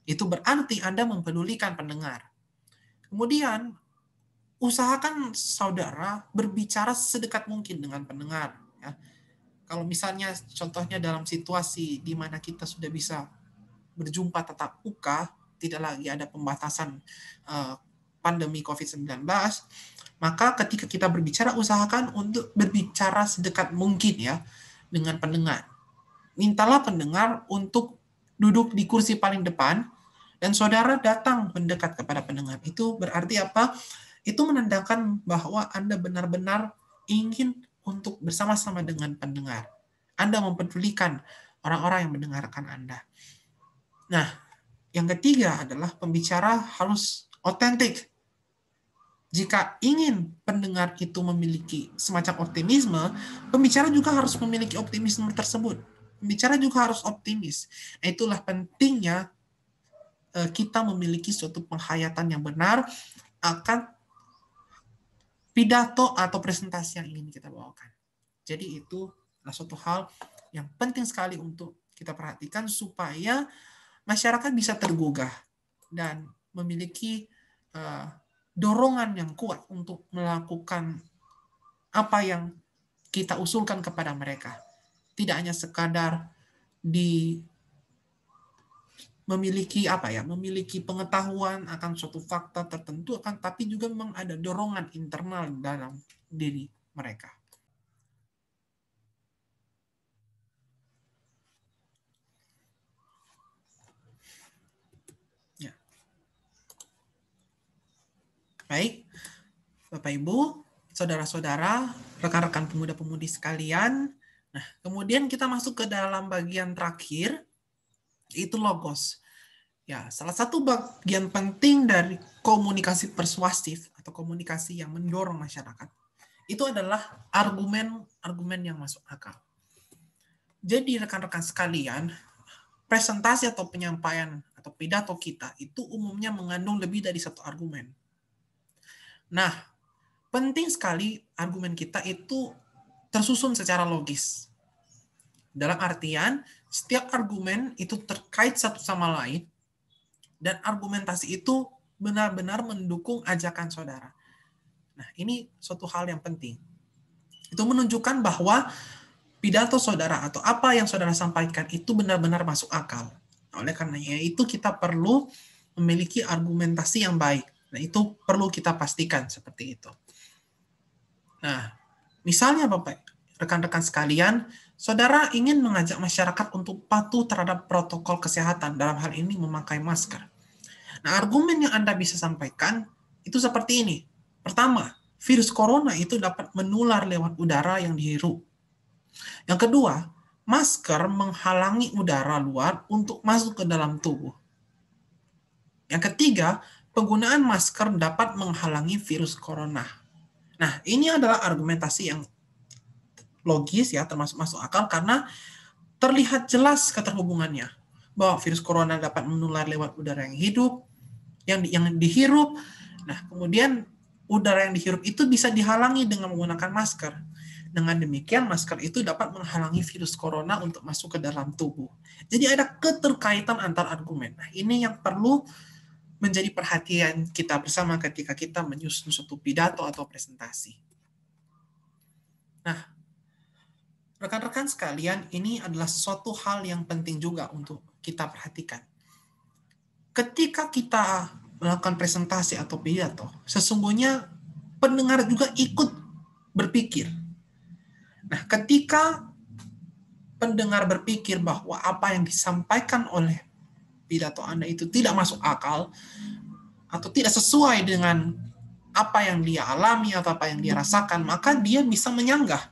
Itu berarti Anda mempedulikan pendengar. Kemudian, usahakan saudara berbicara sedekat mungkin dengan pendengar. Ya. Kalau misalnya contohnya dalam situasi di mana kita sudah bisa berjumpa tatap muka, tidak lagi ada pembatasan pandemi COVID-19, maka ketika kita berbicara, usahakan untuk berbicara sedekat mungkin ya dengan pendengar. Mintalah pendengar untuk duduk di kursi paling depan, dan saudara datang mendekat kepada pendengar. Itu berarti apa? Itu menandakan bahwa Anda benar-benar ingin untuk bersama-sama dengan pendengar. Anda mempedulikan orang-orang yang mendengarkan Anda. Nah, yang ketiga adalah pembicara harus otentik. Jika ingin pendengar itu memiliki semacam optimisme, pembicara juga harus memiliki optimisme tersebut. Pembicara juga harus optimis. Itulah pentingnya kita memiliki suatu penghayatan yang benar akan pidato atau presentasi yang ingin kita bawakan. Jadi itu adalah suatu hal yang penting sekali untuk kita perhatikan supaya masyarakat bisa tergugah dan memiliki dorongan yang kuat untuk melakukan apa yang kita usulkan kepada mereka. Tidak hanya sekadar memiliki pengetahuan akan suatu fakta tertentu, tapi juga memang ada dorongan internal dalam diri mereka. Ya. Baik, Bapak Ibu, saudara-saudara, rekan-rekan pemuda-pemudi sekalian. Nah, kemudian kita masuk ke dalam bagian terakhir, yaitu logos. Ya, salah satu bagian penting dari komunikasi persuasif atau komunikasi yang mendorong masyarakat itu adalah argumen yang masuk akal. Jadi rekan-rekan sekalian, presentasi atau penyampaian atau pidato kita itu umumnya mengandung lebih dari satu argumen. Nah, penting sekali argumen kita itu tersusun secara logis. Dalam artian, setiap argumen itu terkait satu sama lain, dan argumentasi itu benar-benar mendukung ajakan saudara. Nah, ini suatu hal yang penting. Itu menunjukkan bahwa pidato saudara atau apa yang saudara sampaikan itu benar-benar masuk akal. Oleh karenanya itu kita perlu memiliki argumentasi yang baik. Nah, itu perlu kita pastikan seperti itu. Nah, misalnya Bapak, rekan-rekan sekalian, saudara ingin mengajak masyarakat untuk patuh terhadap protokol kesehatan, dalam hal ini memakai masker. Nah, argumen yang Anda bisa sampaikan itu seperti ini. Pertama, virus corona itu dapat menular lewat udara yang dihirup. Yang kedua, masker menghalangi udara luar untuk masuk ke dalam tubuh. Yang ketiga, penggunaan masker dapat menghalangi virus corona. Nah, ini adalah argumentasi yang logis ya, termasuk masuk akal karena terlihat jelas keterhubungannya bahwa virus corona dapat menular lewat udara yang hidup, yang dihirup. Nah, kemudian udara yang dihirup itu bisa dihalangi dengan menggunakan masker. Dengan demikian, masker itu dapat menghalangi virus corona untuk masuk ke dalam tubuh. Jadi ada keterkaitan antar argumen. Nah, ini yang perlu menjadi perhatian kita bersama ketika kita menyusun suatu pidato atau presentasi. Nah, rekan-rekan sekalian, ini adalah suatu hal yang penting juga untuk kita perhatikan. Ketika kita melakukan presentasi atau pidato, sesungguhnya pendengar juga ikut berpikir. Nah, ketika pendengar berpikir bahwa apa yang disampaikan oleh pidato Anda itu tidak masuk akal atau tidak sesuai dengan apa yang dia alami atau apa yang dia rasakan, maka dia bisa menyanggah.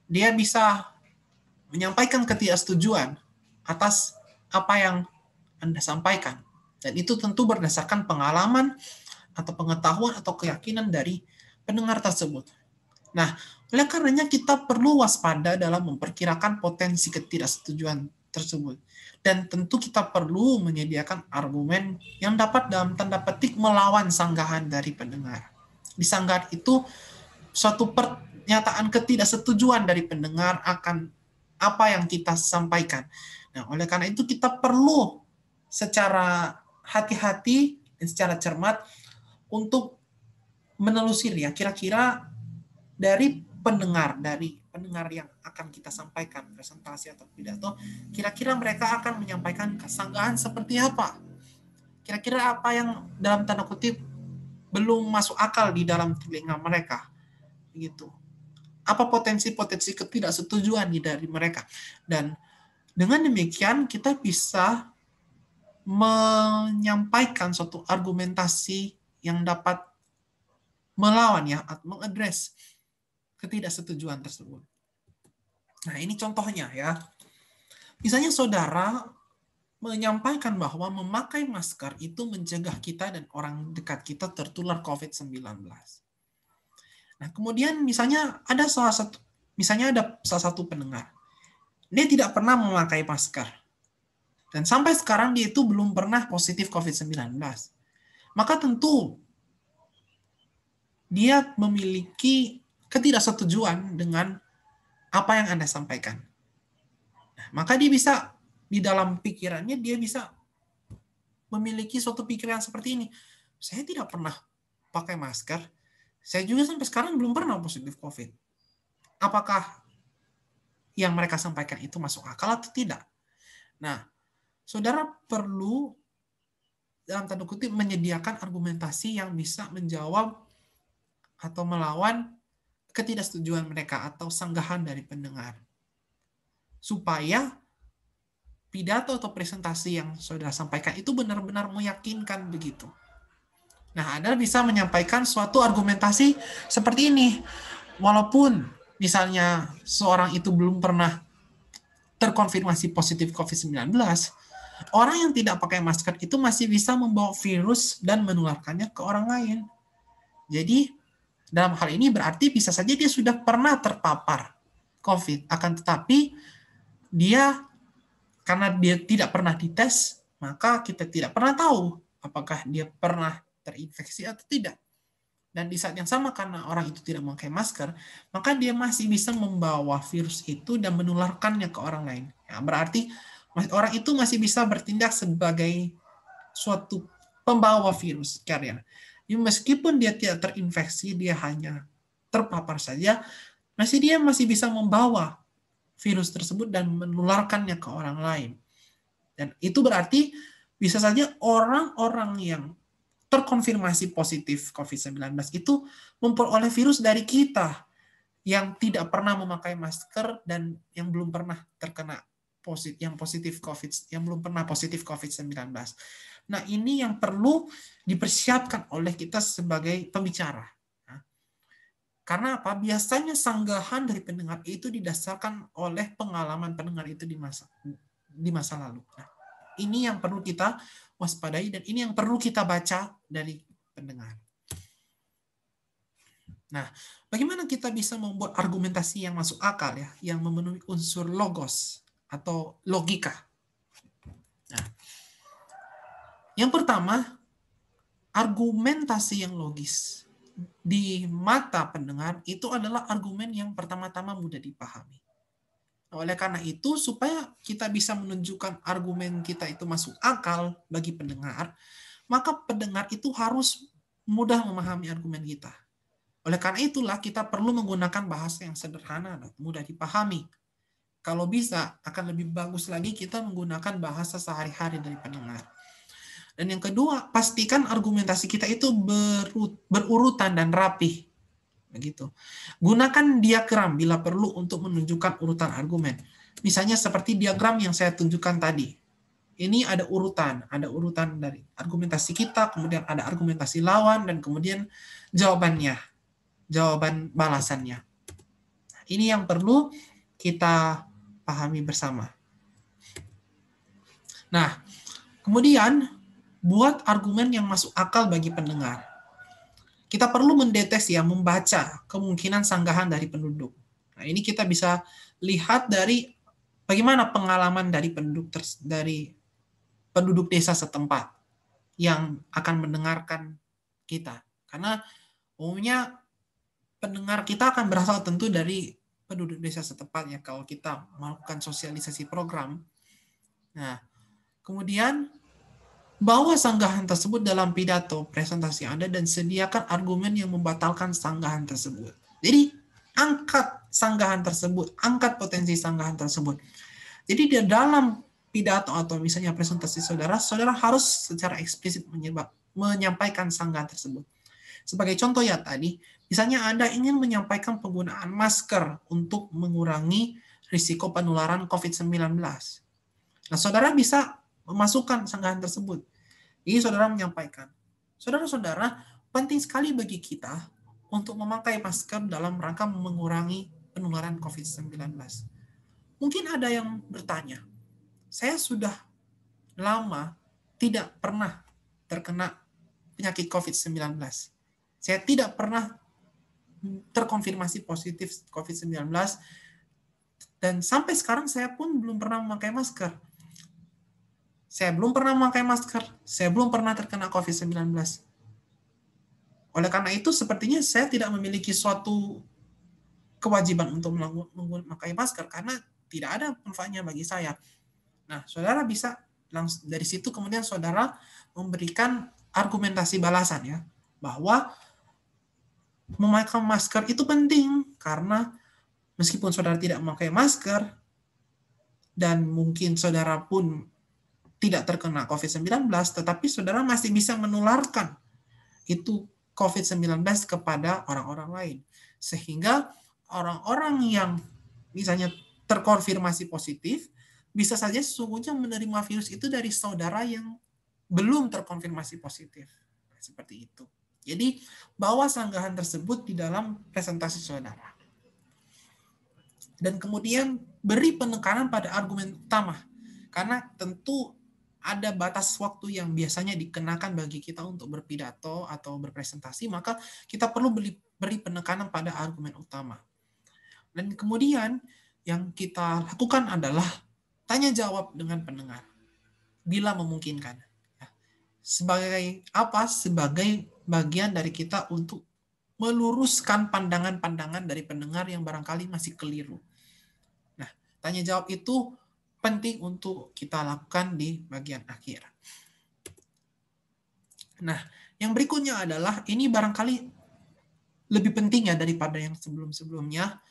Dia bisa menyampaikan ketidaksetujuan atas apa yang Anda sampaikan. Dan itu tentu berdasarkan pengalaman atau pengetahuan atau keyakinan dari pendengar tersebut. Nah, oleh karenanya kita perlu waspada dalam memperkirakan potensi ketidaksetujuan tersebut. Dan tentu kita perlu menyediakan argumen yang dapat dalam tanda petik melawan sanggahan dari pendengar. Di sanggahan itu suatu pernyataan ketidaksetujuan dari pendengar akan apa yang kita sampaikan. Nah, oleh karena itu kita perlu secara hati-hati dan secara cermat untuk menelusuri ya kira-kira dari pendengar yang akan kita sampaikan presentasi atau pidato, kira-kira mereka akan menyampaikan kesanggahan seperti apa? Kira-kira apa yang dalam tanda kutip belum masuk akal di dalam telinga mereka? Gitu. Apa potensi-potensi ketidaksetujuan dari mereka? Dan dengan demikian kita bisa menyampaikan suatu argumentasi yang dapat melawan ya, atau mengadres ketidaksetujuan tersebut. Nah, ini contohnya ya. Misalnya saudara menyampaikan bahwa memakai masker itu mencegah kita dan orang dekat kita tertular COVID-19. Nah, kemudian misalnya ada salah satu pendengar. Dia tidak pernah memakai masker. Dan sampai sekarang dia itu belum pernah positif COVID-19. Maka tentu dia memiliki ketidaksetujuan dengan apa yang Anda sampaikan. Nah, maka dia bisa, di dalam pikirannya, dia bisa memiliki suatu pikiran seperti ini. Saya tidak pernah pakai masker. Saya juga sampai sekarang belum pernah positif COVID. Apakah yang mereka sampaikan itu masuk akal atau tidak? Nah, saudara perlu dalam tanda kutip menyediakan argumentasi yang bisa menjawab atau melawan ketidaksetujuan mereka atau sanggahan dari pendengar. Supaya pidato atau presentasi yang saudara sampaikan itu benar-benar meyakinkan begitu. Nah, Anda bisa menyampaikan suatu argumentasi seperti ini. Walaupun misalnya seorang itu belum pernah terkonfirmasi positif COVID-19, orang yang tidak pakai masker itu masih bisa membawa virus dan menularkannya ke orang lain. Jadi, dalam hal ini berarti bisa saja dia sudah pernah terpapar COVID, akan tetapi dia, karena dia tidak pernah dites, maka kita tidak pernah tahu apakah dia pernah terinfeksi atau tidak. Dan di saat yang sama, karena orang itu tidak memakai masker, maka dia masih bisa membawa virus itu dan menularkannya ke orang lain. Ya, berarti orang itu masih bisa bertindak sebagai suatu pembawa virus carrier. Meskipun dia tidak terinfeksi, dia hanya terpapar saja, dia masih bisa membawa virus tersebut dan menularkannya ke orang lain. Dan itu berarti bisa saja orang-orang yang terkonfirmasi positif COVID-19 itu memperoleh virus dari kita yang tidak pernah memakai masker dan yang belum pernah terkena positif COVID, yang belum pernah positif COVID-19. Nah, ini yang perlu dipersiapkan oleh kita sebagai pembicara. Karena apa? Biasanya sanggahan dari pendengar itu didasarkan oleh pengalaman pendengar itu di masa lalu. Nah, ini yang perlu kita waspadai dan ini yang perlu kita baca dari pendengar. Nah, bagaimana kita bisa membuat argumentasi yang masuk akal ya, yang memenuhi unsur logos atau logika. Nah, yang pertama, argumentasi yang logis di mata pendengar itu adalah argumen yang pertama-tama mudah dipahami. Oleh karena itu, supaya kita bisa menunjukkan argumen kita itu masuk akal bagi pendengar, maka pendengar itu harus mudah memahami argumen kita. Oleh karena itulah kita perlu menggunakan bahasa yang sederhana dan mudah dipahami. Kalau bisa, akan lebih bagus lagi kita menggunakan bahasa sehari-hari dari pendengar. Dan yang kedua, pastikan argumentasi kita itu berurutan dan rapih. Begitu. Gunakan diagram bila perlu untuk menunjukkan urutan argumen. Misalnya seperti diagram yang saya tunjukkan tadi. Ini ada urutan dari argumentasi kita, kemudian ada argumentasi lawan, dan kemudian jawaban balasannya. Ini yang perlu kita pahami bersama. Nah, kemudian buat argumen yang masuk akal bagi pendengar. Kita perlu mendeteksi membaca kemungkinan sanggahan dari penduduk. Nah, ini kita bisa lihat dari bagaimana pengalaman dari penduduk desa setempat yang akan mendengarkan kita. Karena umumnya pendengar kita akan berasal tentu dari penduduk desa setempat ya kalau kita melakukan sosialisasi program. Nah, kemudian bawa sanggahan tersebut dalam pidato presentasi Anda dan sediakan argumen yang membatalkan sanggahan tersebut. Jadi, angkat sanggahan tersebut, angkat potensi sanggahan tersebut. Jadi, di dalam pidato atau misalnya presentasi saudara harus secara eksplisit menyampaikan sanggahan tersebut. Sebagai contoh ya tadi, misalnya Anda ingin menyampaikan penggunaan masker untuk mengurangi risiko penularan COVID-19. Nah, saudara bisa memasukkan sanggahan tersebut. Jadi saudara menyampaikan, saudara-saudara, penting sekali bagi kita untuk memakai masker dalam rangka mengurangi penularan COVID-19. Mungkin ada yang bertanya, saya sudah lama tidak pernah terkena penyakit COVID-19. Saya tidak pernah terkonfirmasi positif COVID-19 dan sampai sekarang saya pun belum pernah memakai masker. Saya belum pernah memakai masker, saya belum pernah terkena COVID-19. Oleh karena itu, sepertinya saya tidak memiliki suatu kewajiban untuk memakai masker, karena tidak ada manfaatnya bagi saya. Nah, saudara bisa langsung dari situ kemudian saudara memberikan argumentasi balasan ya, bahwa memakai masker itu penting, karena meskipun saudara tidak memakai masker, dan mungkin saudara pun tidak terkena COVID-19, tetapi saudara masih bisa menularkan itu COVID-19 kepada orang-orang lain. Sehingga orang-orang yang misalnya terkonfirmasi positif, bisa saja sesungguhnya menerima virus itu dari saudara yang belum terkonfirmasi positif. Seperti itu. Jadi, bawa sanggahan tersebut di dalam presentasi saudara. Dan kemudian beri penekanan pada argumen utama. Karena tentu ada batas waktu yang biasanya dikenakan bagi kita untuk berpidato atau berpresentasi, maka kita perlu beri penekanan pada argumen utama. Dan kemudian yang kita lakukan adalah tanya jawab dengan pendengar, bila memungkinkan. Sebagai apa? Sebagai bagian dari kita untuk meluruskan pandangan-pandangan dari pendengar yang barangkali masih keliru. Nah, tanya jawab itu penting untuk kita lakukan di bagian akhir. Nah, yang berikutnya adalah, ini barangkali lebih penting ya daripada yang sebelum-sebelumnya,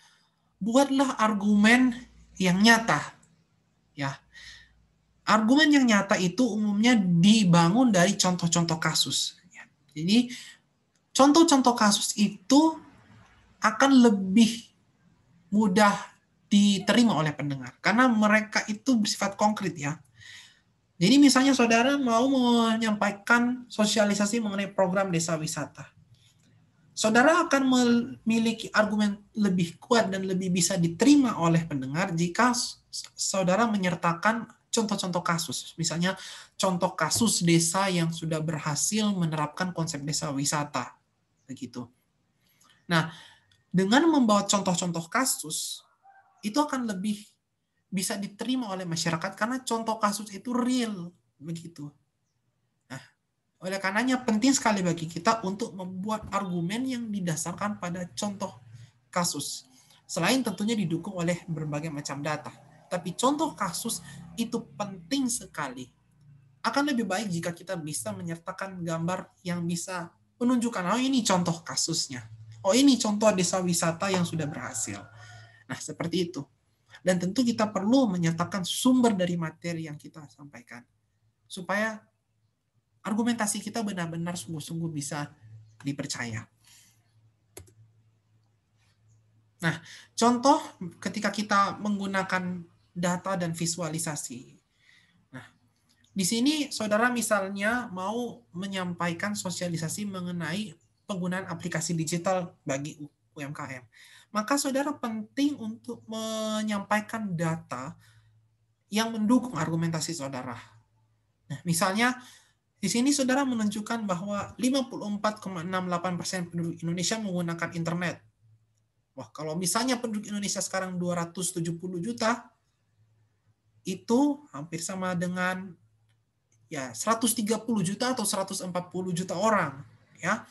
buatlah argumen yang nyata. Ya. Argumen yang nyata itu umumnya dibangun dari contoh-contoh kasus. Ya. Jadi, contoh-contoh kasus itu akan lebih mudah diterima oleh pendengar karena mereka itu bersifat konkret ya. Jadi misalnya saudara mau menyampaikan sosialisasi mengenai program desa wisata. Saudara akan memiliki argumen lebih kuat dan lebih bisa diterima oleh pendengar jika saudara menyertakan contoh-contoh kasus. Misalnya contoh kasus desa yang sudah berhasil menerapkan konsep desa wisata. Begitu. Nah, dengan membawa contoh-contoh kasus, itu akan lebih bisa diterima oleh masyarakat karena contoh kasus itu real, begitu. Nah, oleh karenanya penting sekali bagi kita untuk membuat argumen yang didasarkan pada contoh kasus. Selain tentunya didukung oleh berbagai macam data. Tapi contoh kasus itu penting sekali. Akan lebih baik jika kita bisa menyertakan gambar yang bisa menunjukkan, oh ini contoh kasusnya. Oh ini contoh desa wisata yang sudah berhasil. Nah, seperti itu. Dan tentu kita perlu menyertakan sumber dari materi yang kita sampaikan. Supaya argumentasi kita benar-benar sungguh-sungguh bisa dipercaya. Nah, contoh ketika kita menggunakan data dan visualisasi. Nah, di sini saudara misalnya mau menyampaikan sosialisasi mengenai penggunaan aplikasi digital bagi UMKM. Maka saudara penting untuk menyampaikan data yang mendukung argumentasi saudara. Nah, misalnya di sini saudara menunjukkan bahwa 54,68% penduduk Indonesia menggunakan internet. Wah, kalau misalnya penduduk Indonesia sekarang 270 juta, itu hampir sama dengan ya 130 juta atau 140 juta orang, ya.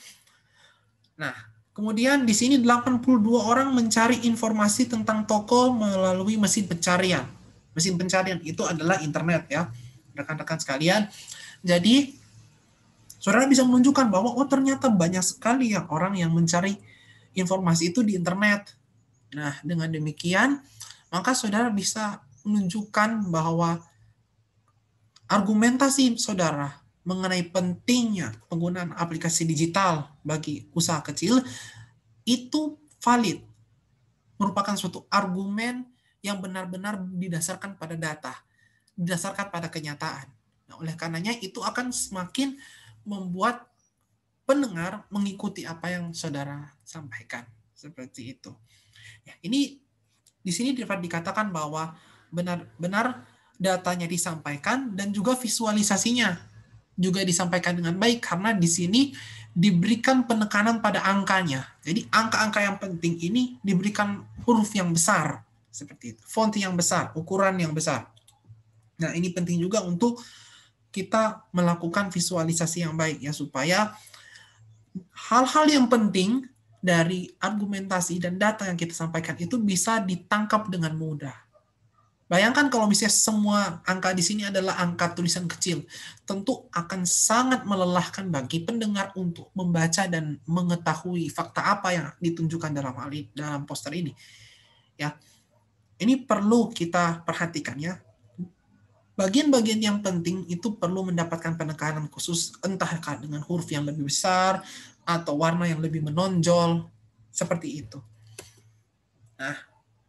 Nah, kemudian di sini 82 orang mencari informasi tentang toko melalui mesin pencarian. Mesin pencarian itu adalah internet, ya. Rekan-rekan sekalian. Jadi saudara bisa menunjukkan bahwa oh ternyata banyak sekali ya orang yang mencari informasi itu di internet. Nah, dengan demikian maka saudara bisa menunjukkan bahwa argumentasi saudara mengenai pentingnya penggunaan aplikasi digital bagi usaha kecil itu valid, merupakan suatu argumen yang benar-benar didasarkan pada data, didasarkan pada kenyataan. Nah, oleh karenanya itu akan semakin membuat pendengar mengikuti apa yang saudara sampaikan, seperti itu. Ya, ini di sini dapat dikatakan bahwa benar-benar datanya disampaikan dan juga visualisasinya juga disampaikan dengan baik karena di sini diberikan penekanan pada angkanya. Jadi angka-angka yang penting ini diberikan huruf yang besar seperti itu, font yang besar, ukuran yang besar. Nah, ini penting juga untuk kita melakukan visualisasi yang baik ya supaya hal-hal yang penting dari argumentasi dan data yang kita sampaikan itu bisa ditangkap dengan mudah. Bayangkan kalau misalnya semua angka di sini adalah angka tulisan kecil, tentu akan sangat melelahkan bagi pendengar untuk membaca dan mengetahui fakta apa yang ditunjukkan dalam poster ini. Ya, ini perlu kita perhatikan ya. Bagian-bagian yang penting itu perlu mendapatkan penekanan khusus, entah dengan huruf yang lebih besar atau warna yang lebih menonjol, seperti itu. Nah,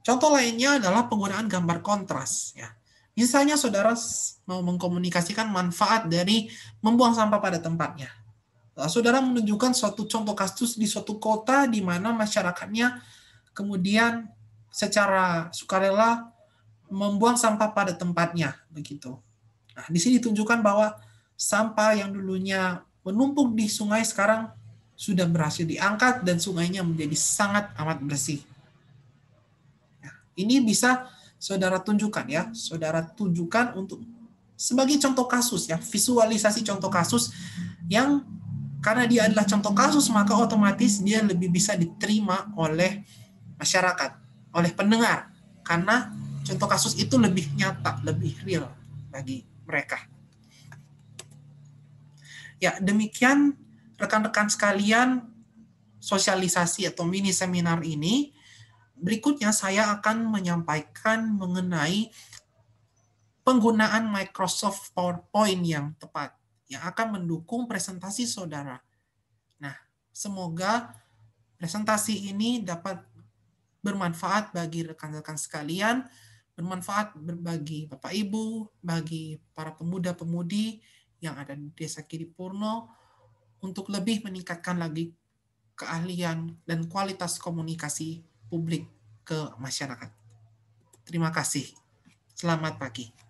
contoh lainnya adalah penggunaan gambar kontras. Ya. Misalnya saudara mau mengkomunikasikan manfaat dari membuang sampah pada tempatnya. Saudara menunjukkan suatu contoh kasus di suatu kota di mana masyarakatnya kemudian secara sukarela membuang sampah pada tempatnya, begitu. Nah, di sini ditunjukkan bahwa sampah yang dulunya menumpuk di sungai sekarang sudah berhasil diangkat dan sungainya menjadi sangat amat bersih. Nah, ini bisa saudara tunjukkan ya, saudara tunjukkan untuk sebagai contoh kasus ya, visualisasi contoh kasus yang karena dia adalah contoh kasus maka otomatis dia lebih bisa diterima oleh masyarakat, oleh pendengar karena contoh kasus itu lebih nyata, lebih real bagi mereka. Ya, demikian rekan-rekan sekalian sosialisasi atau mini seminar ini. Berikutnya saya akan menyampaikan mengenai penggunaan Microsoft PowerPoint yang tepat yang akan mendukung presentasi saudara. Nah, semoga presentasi ini dapat bermanfaat bagi rekan-rekan sekalian, bermanfaat bagi Bapak Ibu, bagi para pemuda-pemudi yang ada di Desa Kiripurno untuk lebih meningkatkan lagi keahlian dan kualitas komunikasi publik ke masyarakat. Terima kasih. Selamat pagi.